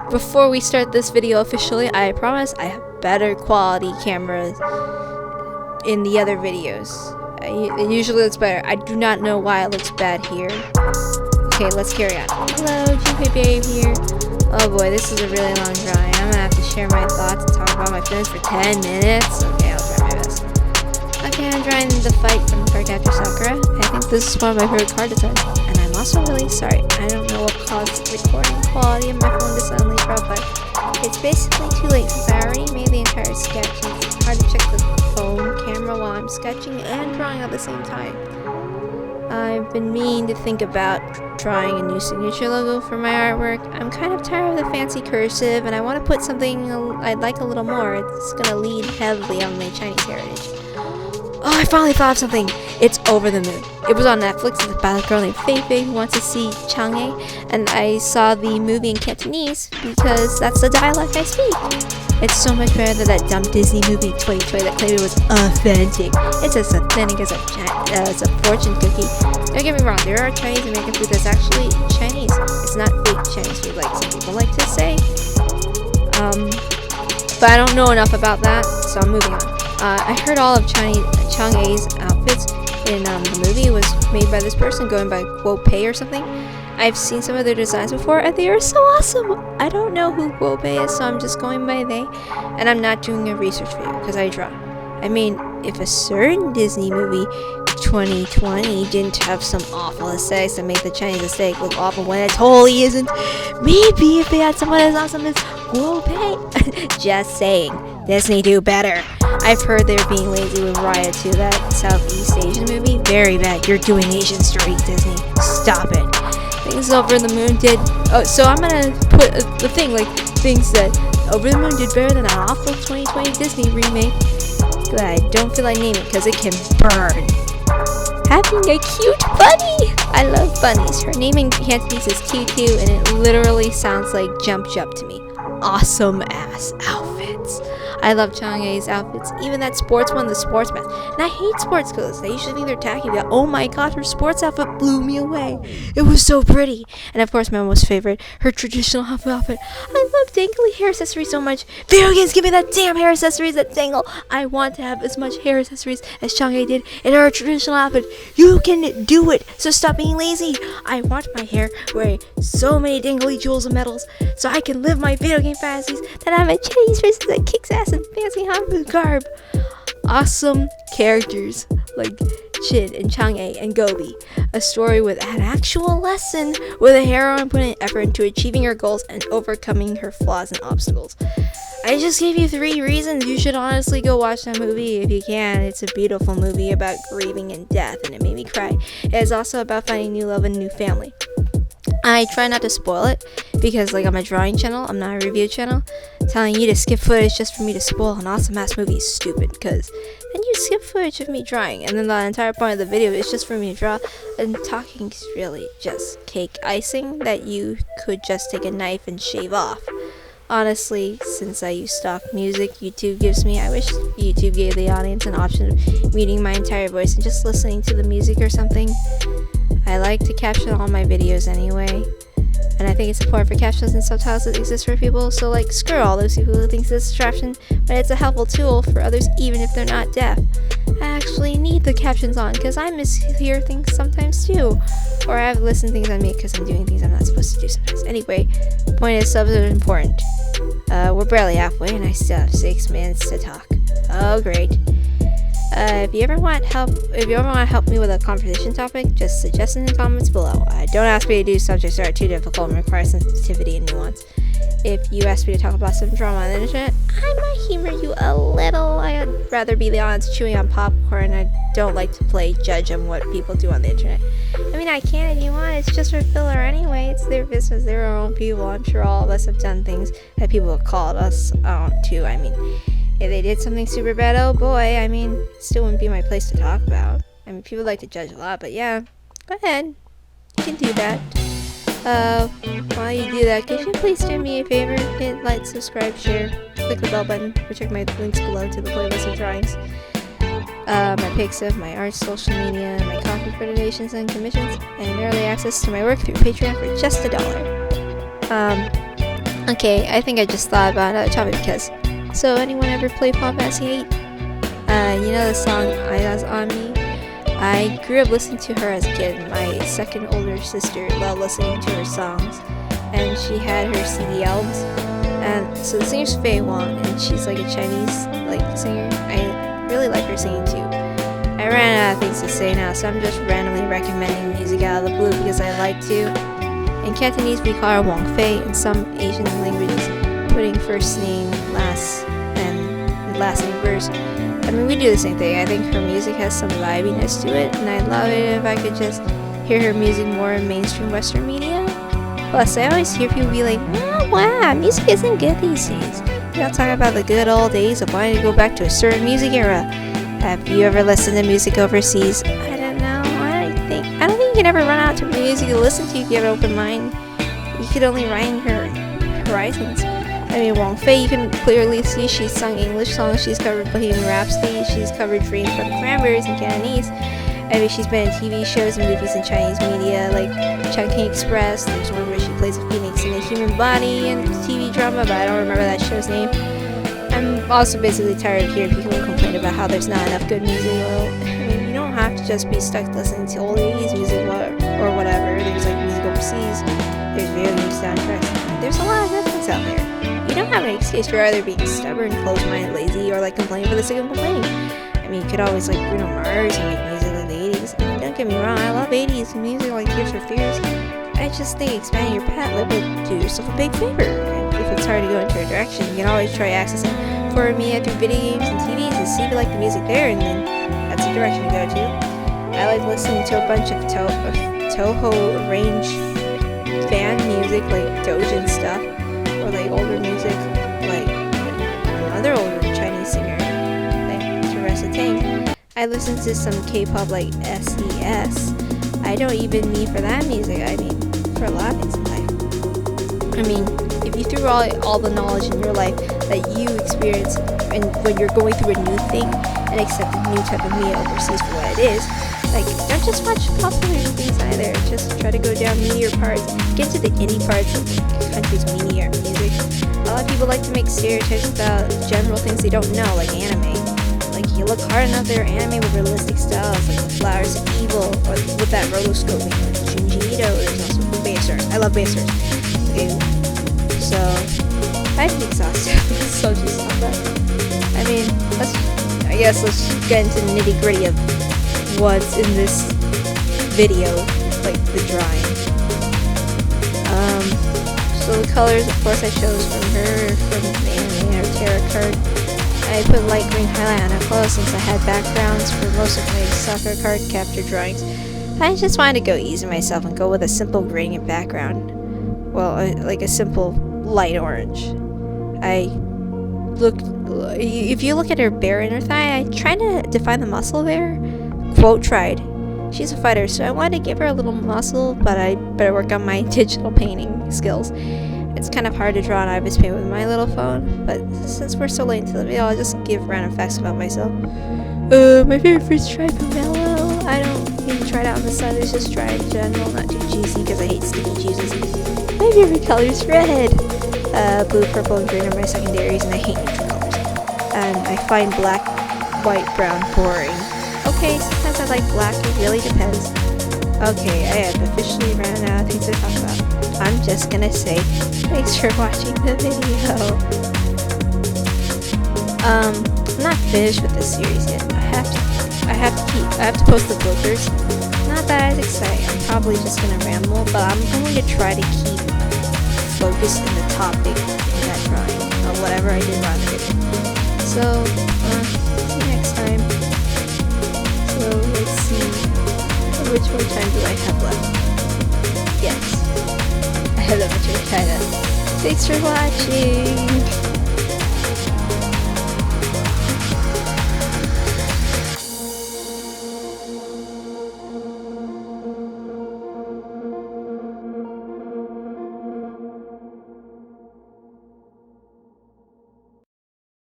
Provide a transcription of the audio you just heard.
Before we start this video officially, I promise I have better quality cameras in the other videos. It usually looks better. I do not know why it looks bad here. Okay, let's carry on. Hello, Junpei Babe here. Oh boy, this is a really long drawing. I'm gonna have to share my thoughts and talk about my feelings for 10 minutes. Okay, I'll try my best. Okay, I'm drawing the fight from Cardcaptor Sakura. I think this is one of my favorite card designs. And I'm also really sorry. I don't know what caused the recording quality of my phone to suddenly drop, but it's basically too late since I already made the entire sketch. It's hard to check the phone camera while I'm sketching and drawing at the same time. I've been meaning to think about drawing a new signature logo for my artwork. I'm kind of tired of the fancy cursive, and I want to put something I'd like a little more. It's going to lean heavily on my Chinese heritage. Oh, I finally thought of something! It's Over the Moon. It was on Netflix. It's about a girl named Fei Fei who wants to see Chang'e, and I saw the movie in Cantonese because that's the dialect I speak. It's so much better than that dumb Disney movie 2020 that claimed it was authentic. It's as authentic as a fortune cookie. Don't get me wrong, there are Chinese American food that's actually Chinese. It's not fake Chinese food like some people like to say. But I don't know enough about that, so I'm moving on. I heard all of Chang'e's outfits in the movie was made by this person going by Guo Pei or something. I've seen some of their designs before and they are so awesome. I don't know who Guo Pei is, so I'm just going by they. And I'm not doing a research video because I draw. I mean, if a certain Disney movie 2020 didn't have some awful aesthetics that make the Chinese aesthetic look awful when it totally isn't, maybe if they had someone as awesome as Guo Pei. Just saying, Disney do better. I've heard they're being lazy with Raya 2, that Southeast Asian movie. Very bad. You're doing Asian straight, Disney. Stop it. Things Over the Moon did. Oh, so I'm gonna put the thing like things that Over the Moon did better than an awful 2020 Disney remake. But I don't feel like naming it because it can burn. Having a cute bunny! I love bunnies. Her name in Cantonese is Q2, and it literally sounds like Jump Jump to me. Awesome ass outfits. I love Chang'e's outfits, even that sports one, the sports mask. And I hate sports clothes. They usually think they're tacky, but oh my god, her sports outfit blew me away. It was so pretty. And of course, my most favorite, her traditional outfit. I love dangly hair accessories so much. Video games, give me that damn hair accessories that dangle. I want to have as much hair accessories as Chang'e did in her traditional outfit. You can do it, so stop being lazy. I want my hair wearing so many dangly jewels and medals, so I can live my video game fantasies that I'm a Chinese princess that kicks ass in fancy hanbok garb. Awesome characters like Chin and Chang'e and Gobi. A story with an actual lesson with a heroine putting effort into achieving her goals and overcoming her flaws and obstacles. I just gave you 3 reasons you should honestly go watch that movie if you can. It's a beautiful movie about grieving and death, and it made me cry. It is also about finding new love and new family. I try not to spoil it because, like, I'm a drawing channel, I'm not a review channel. Telling you to skip footage just for me to spoil an awesome ass movie is stupid, because then you skip footage of me drawing, and then the entire point of the video is just for me to draw, and talking is really just cake icing that you could just take a knife and shave off. Honestly, since I use stock music YouTube gives me, I wish YouTube gave the audience an option of muting my entire voice and just listening to the music or something. I like to caption all my videos anyway, and I think it's important for captions and subtitles that exist for people, so like screw all those people who think it's a distraction, but it's a helpful tool for others even if they're not deaf. I actually need the captions on because I mishear things sometimes too, or I have listened things on me because I'm doing things I'm not supposed to do sometimes. Anyway, point is, subs are important. We're barely halfway and I still have 6 minutes to talk. Oh great. If you ever want help me with a conversation topic, just suggest in the comments below. Don't ask me to do subjects that are too difficult and require sensitivity and nuance. If you ask me to talk about some drama on the internet, I might humor you a little. I'd rather be the audience chewing on popcorn. I don't like to play judge on what people do on the internet. I mean, I can if you want. It's just for filler anyway. It's their business. They're our own people. I'm sure all of us have done things that people have called us out to. I mean, if they did something super bad, oh boy, I mean, it still wouldn't be my place to talk about. I mean, people like to judge a lot, but yeah, go ahead. You can do that. While you do that, could you please do me a favor? Hit like, subscribe, share, click the bell button, or check my links below to the playlist of drawings. My pics of my art, social media, my coffee for donations and commissions, and early access to my work through Patreon for just $1. Okay, I think I just thought about another topic because. So, anyone ever play Final Fantasy 8? You know the song Aya's on Me? I grew up listening to her as a kid. My second older sister loved listening to her songs, and she had her CD albums. And so the singer's Faye Wong, and she's like a Chinese singer. I really like her singing too. I ran out of things to say now, so I'm just randomly recommending music out of the blue because I like to. In Cantonese, we call her Wong Fei. In some Asian languages, putting first name last and last name first. I mean, we do the same thing. I think her music has some vibiness to it, and I'd love it if I could just hear her music more in mainstream Western media. Plus, I always hear people be like, oh, wow, music isn't good these days. You don't talk about the good old days of wanting to go back to a certain music era. Have you ever listened to music overseas? I don't know. I don't think you can ever run out to music to listen to if you have an open mind. You could only widen your horizons. I mean, Wong Fei, you can clearly see she's sung English songs, she's covered Bohemian Rhapsody, she's covered Dream from the Cranberries in Cantonese. I mean, she's been in TV shows and movies in Chinese media, like Chungking Express. There's one where she plays a phoenix in a human body in TV drama, but I don't remember that show's name. I'm also basically tired of hearing people complain about how there's not enough good music. Well, I mean, you don't have to just be stuck listening to old 80s music or whatever. There's like music overseas, there's video game soundtracks. There's a lot of good things out there. You don't have an excuse for either being stubborn, closed-minded, lazy, or like complaining for the sake of complaining. I mean, you could always like Bruno Mars and make music like the 80s. I mean, don't get me wrong, I love 80s music like Tears for Fears. I just think expanding your palette would do yourself a big favor. And if it's hard to go into a direction, you can always try accessing foreign media through video games and TVs and see if you like the music there, and then that's the direction to go to. I like listening to a bunch of Toho range fan music like Doja and stuff, or like older music like another older Chinese singer like Teresa Tang. I listen to some K-pop like SES. I don't even need for that music. I mean, for a lot of things in life. I mean, if you threw all the knowledge in your life that you experience and when you're going through a new thing and accept a new type of media overseas for what it is, like, don't just watch popular things either. Just try to go down meteor parts, get to the indie parts of the country's media music. A lot of people like to make stereotypes about general things they don't know, like anime. Like, you look hard enough, there are anime with realistic styles, like The Flowers of Evil, or with that rotoscoping, like Junji Ito. There's also Bassers. I love Bassers. Okay, so I'm exhausted. So just on that. I mean, let's get into the nitty gritty of what's in this video, like the drawing. So the colors, of course, I chose from the anime, her tarot card. I put light green highlight on her clothes since I had backgrounds for most of my soccer card capture drawings. I just wanted to go easy myself and go with a simple gradient background. Well, like a simple light orange. If you look at her bare inner thigh, I tried to define the muscle there. Quote, tried. She's a fighter, so I wanted to give her a little muscle, but I better work on my digital painting skills. It's kind of hard to draw an ibis paint with my little phone, but since we're so late into the video, I'll just give random facts about myself. My favorite fruit's dried pomelo. I don't even try it out on the sun, it's just dried in general, not too juicy because I hate sticky juices. My favorite color is red. Blue, purple, and green are my secondaries, and I hate neutral colors. And I find black, white, brown boring. Okay, sometimes I like black, it really depends. Okay, I have officially ran out of things to talk about. I'm just gonna say, thanks for watching the video. I'm not finished with this series yet. I have to post the bloopers. Not that as exciting, I'm probably just gonna ramble, but I'm going to try to keep focused in the topic in that drawing, or whatever I did wrong with it. So, see you next time. So, let's see, which more time do I have left? Yes, I have that much of China. Thanks for watching!